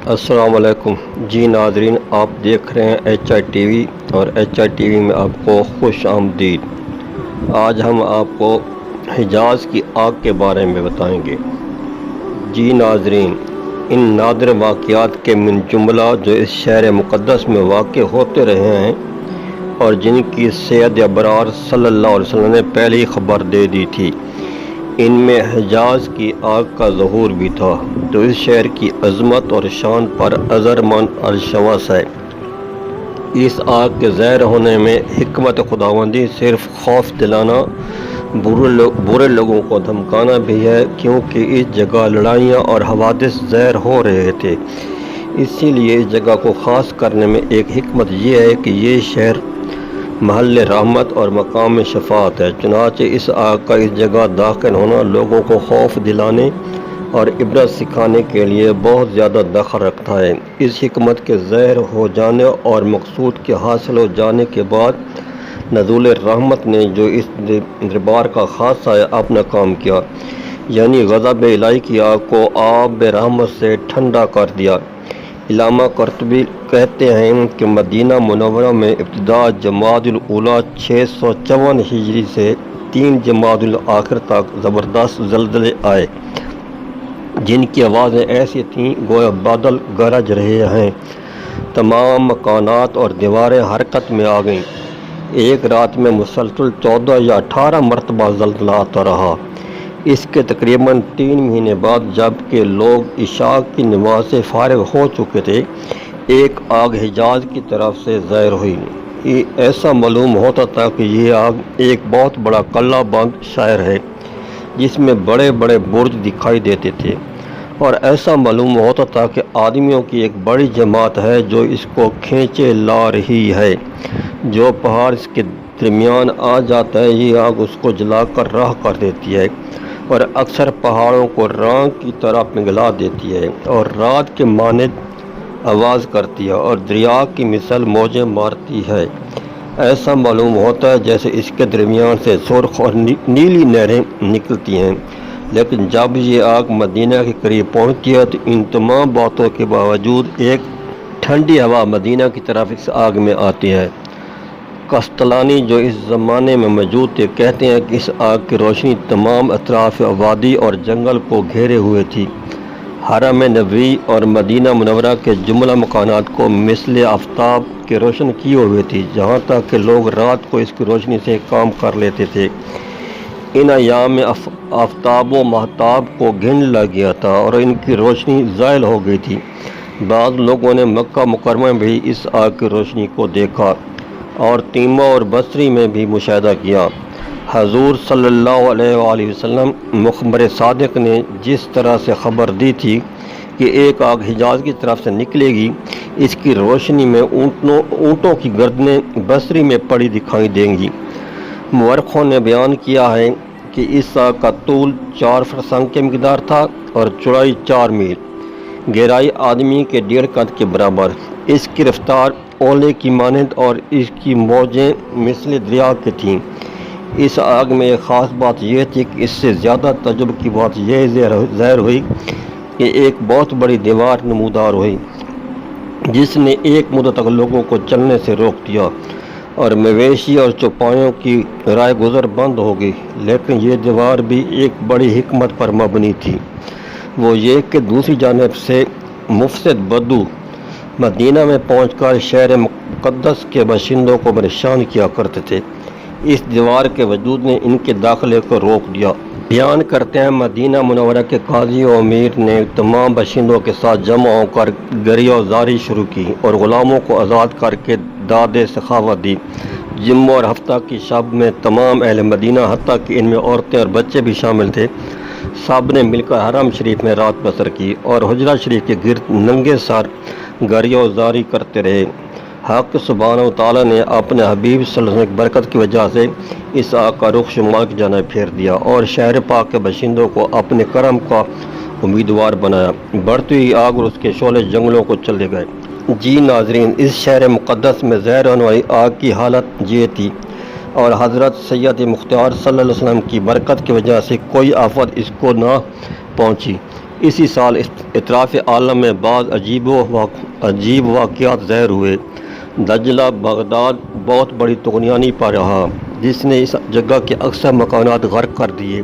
السلام علیکم جی ناظرین، آپ دیکھ رہے ہیں ایچ آئی ٹی وی اور ایچ آئی ٹی وی میں آپ کو خوش آمدید۔ آج ہم آپ کو حجاز کی آگ کے بارے میں بتائیں گے۔ جی ناظرین، ان نادر واقعات کے من جملہ جو اس شہر مقدس میں واقع ہوتے رہے ہیں اور جن کی سید ابرار صلی اللہ علیہ وسلم نے پہلے ہی خبر دے دی تھی، ان میں حجاز کی آگ کا ظہور بھی تھا، تو اس شہر کی عظمت اور شان پر ازرمند الشمس ہے۔ اس آگ کے ظاہر ہونے میں حکمت خداوندی صرف خوف دلانا، برے لوگوں کو دھمکانا بھی ہے، کیونکہ اس جگہ لڑائیاں اور حوادث ظاہر ہو رہے تھے۔ اسی لیے اس جگہ کو خاص کرنے میں ایک حکمت یہ ہے کہ یہ شہر محل رحمت اور مقام شفاعت ہے۔ چنانچہ اس آگ کا اس جگہ داخل ہونا لوگوں کو خوف دلانے اور عبرت سکھانے کے لیے بہت زیادہ دخل رکھتا ہے۔ اس حکمت کے ظاہر ہو جانے اور مقصود کے حاصل ہو جانے کے بعد نزول رحمت نے جو اس دربار کا خاصہ ہے اپنا کام کیا، یعنی غضب الہی کی آگ کو آب رحمت سے ٹھنڈا کر دیا۔ علامہ قرطبی کہتے ہیں کہ مدینہ منورہ میں ابتدا جمادی الاولیٰ 654 ہجری سے 3 جمادی الاخر تک زبردست زلزلے آئے، جن کی آوازیں ایسی تھیں گویا بادل گرج رہے ہیں۔ تمام مکانات اور دیواریں حرکت میں آ گئیں۔ ایک رات میں مسلسل 14 یا 18 مرتبہ زلزلہ آتا رہا۔ اس کے تقریباً 3 مہینے بعد، جب کہ لوگ عشاء کی نماز سے فارغ ہو چکے تھے، ایک آگ حجاز کی طرف سے ظاہر ہوئی۔ ایسا معلوم ہوتا تھا کہ یہ آگ ایک بہت بڑا قلعہ بند شہر ہے، جس میں بڑے بڑے برج دکھائی دیتے تھے، اور ایسا معلوم ہوتا تھا کہ آدمیوں کی ایک بڑی جماعت ہے جو اس کو کھینچے لا رہی ہے۔ جو پہاڑ اس کے درمیان آ جاتا ہے، یہ آگ اس کو جلا کر راہ کر دیتی ہے، اور اکثر پہاڑوں کو راکھ کی طرح پگھلا دیتی ہے اور رات کے مانند آواز کرتی ہے اور دریا کی مثل موجیں مارتی ہے۔ ایسا معلوم ہوتا ہے جیسے اس کے درمیان سے سرخ اور نیلی نہریں نکلتی ہیں۔ لیکن جب یہ آگ مدینہ کے قریب پہنچتی ہے تو ان تمام باتوں کے باوجود ایک ٹھنڈی ہوا مدینہ کی طرف اس آگ میں آتی ہے۔ قسطلانی جو اس زمانے میں موجود تھے کہتے ہیں کہ اس آگ کی روشنی تمام اطراف وادی اور جنگل کو گھیرے ہوئے تھی۔ حرم نبوی اور مدینہ منورہ کے جملہ مکانات کو مثل آفتاب کے روشن کیے ہوئے تھی، جہاں تک کہ لوگ رات کو اس کی روشنی سے کام کر لیتے تھے۔ ان ایام میں آفتاب و ماہتاب کو گھن لگ گیا تھا اور ان کی روشنی زائل ہو گئی تھی۔ بعض لوگوں نے مکہ مکرمہ میں بھی اس آگ کی روشنی کو دیکھا اور تیمہ اور بصری میں بھی مشاہدہ کیا۔ حضور صلی اللہ علیہ وآلہ وسلم مخبر صادق نے جس طرح سے خبر دی تھی کہ ایک آگ حجاز کی طرف سے نکلے گی، اس کی روشنی میں اونٹوں کی گردنیں بصری میں پڑی دکھائی دیں گی۔ مورخوں نے بیان کیا ہے کہ اس آگ کا طول 4 فرسنگ کے مقدار تھا اور چوڑائی 4 میل، گہرائی آدمی کے 1.5 قد کے برابر۔ اس کی رفتار اولے کی مانند اور اس کی موجیں مثل دریا کی تھیں۔ اس آگ میں ایک خاص بات یہ تھی کہ اس سے زیادہ تعجب کی بات یہ ظاہر ہوئی کہ ایک بہت بڑی دیوار نمودار ہوئی، جس نے ایک مدت تک لوگوں کو چلنے سے روک دیا اور مویشی اور چوپایوں کی رائے گزر بند ہو گئی۔ لیکن یہ دیوار بھی ایک بڑی حکمت پر مبنی تھی، وہ یہ کہ دوسری جانب سے مفسد بدو مدینہ میں پہنچ کر شہر مقدس کے باشندوں کو پریشان کیا کرتے تھے۔ اس دیوار کے وجود نے ان کے داخلے کو روک دیا۔ بیان کرتے ہیں مدینہ منورہ کے قاضی و امیر نے تمام باشندوں کے ساتھ جمع ہو کر گریہ زاری شروع کی اور غلاموں کو آزاد کر کے داد سخاوت دی۔ جمعہ اور ہفتہ کی شب میں تمام اہل مدینہ، حتیٰ کہ ان میں عورتیں اور بچے بھی شامل تھے، سب نے مل کر حرم شریف میں رات بسر کی اور حجرہ شریف کے گرد ننگے سر گریہ زاری کرتے رہے۔ حق سبحانہ و تعالیٰ نے اپنے حبیب صلی اللہ علیہ وسلم کی برکت کی وجہ سے اس آگ کا رخ شمال کی جانب پھیر دیا اور شہر پاک کے باشندوں کو اپنے کرم کا امیدوار بنایا۔ بڑھتی ہوئی آگ اور اس کے شعلے جنگلوں کو چلے گئے۔ جی ناظرین، اس شہر مقدس میں ظاہر ہونے والی آگ کی حالت یہ تھی، اور حضرت سید مختار صلی اللہ علیہ وسلم کی برکت کی وجہ سے کوئی آفت اس کو نہ پہنچی۔ اسی سال اطراف عالم میں بعض عجیب واقعات ظاہر ہوئے۔ دجلہ بغداد بہت بڑی طغیانی پر رہا جس نے اس جگہ کے اکثر مکانات غرق کر دیے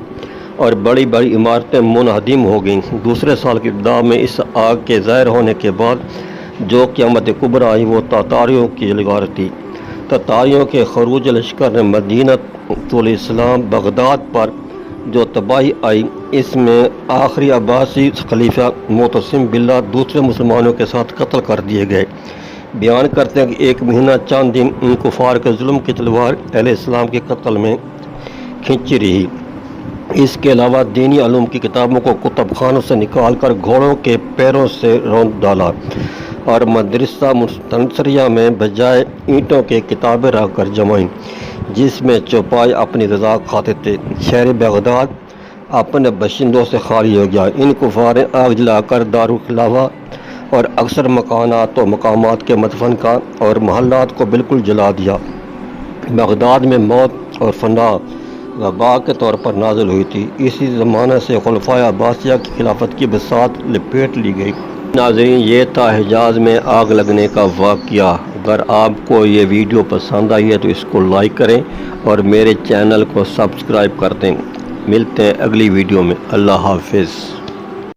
اور بڑی بڑی عمارتیں منہدم ہو گئیں۔ دوسرے سال کی ابتدا میں اس آگ کے ظاہر ہونے کے بعد جو قیامت کبریٰ آئی وہ تاتاریوں کی غارت تھی۔ تاتاریوں کے خروج لشکر نے مدینۃ الاسلام بغداد پر جو تباہی آئی، اس میں آخری عباسی خلیفہ معتصم باللہ دوسرے مسلمانوں کے ساتھ قتل کر دیے گئے۔ بیان کرتے ہیں کہ ایک مہینہ چند دن ان کفار کے ظلم کی تلوار اہل اسلام کے قتل میں کھنچی رہی۔ اس کے علاوہ دینی علوم کی کتابوں کو کتب خانوں سے نکال کر گھوڑوں کے پیروں سے روند ڈالا اور مدرسہ مستنصریہ میں بجائے اینٹوں کے کتابیں رکھ کر جمائیں جس میں چوپائے اپنی رضا کھاتے تھے۔ شہر بغداد اپنے باشندوں سے خالی ہو گیا۔ ان کفار نے آگ جلا کر دارالخلافہ اور اکثر مکانات و مقامات کے مدفن کا اور محلات کو بالکل جلا دیا۔ بغداد میں موت اور فنا وبا کے طور پر نازل ہوئی تھی۔ اسی زمانے سے خلفائے عباسیہ کی خلافت کی بساط لپیٹ لی گئی۔ ناظرین، یہ تھا حجاز میں آگ لگنے کا واقعہ۔ اگر آپ کو یہ ویڈیو پسند آئی ہے تو اس کو لائک کریں اور میرے چینل کو سبسکرائب کر دیں۔ ملتے ہیں اگلی ویڈیو میں۔ اللہ حافظ۔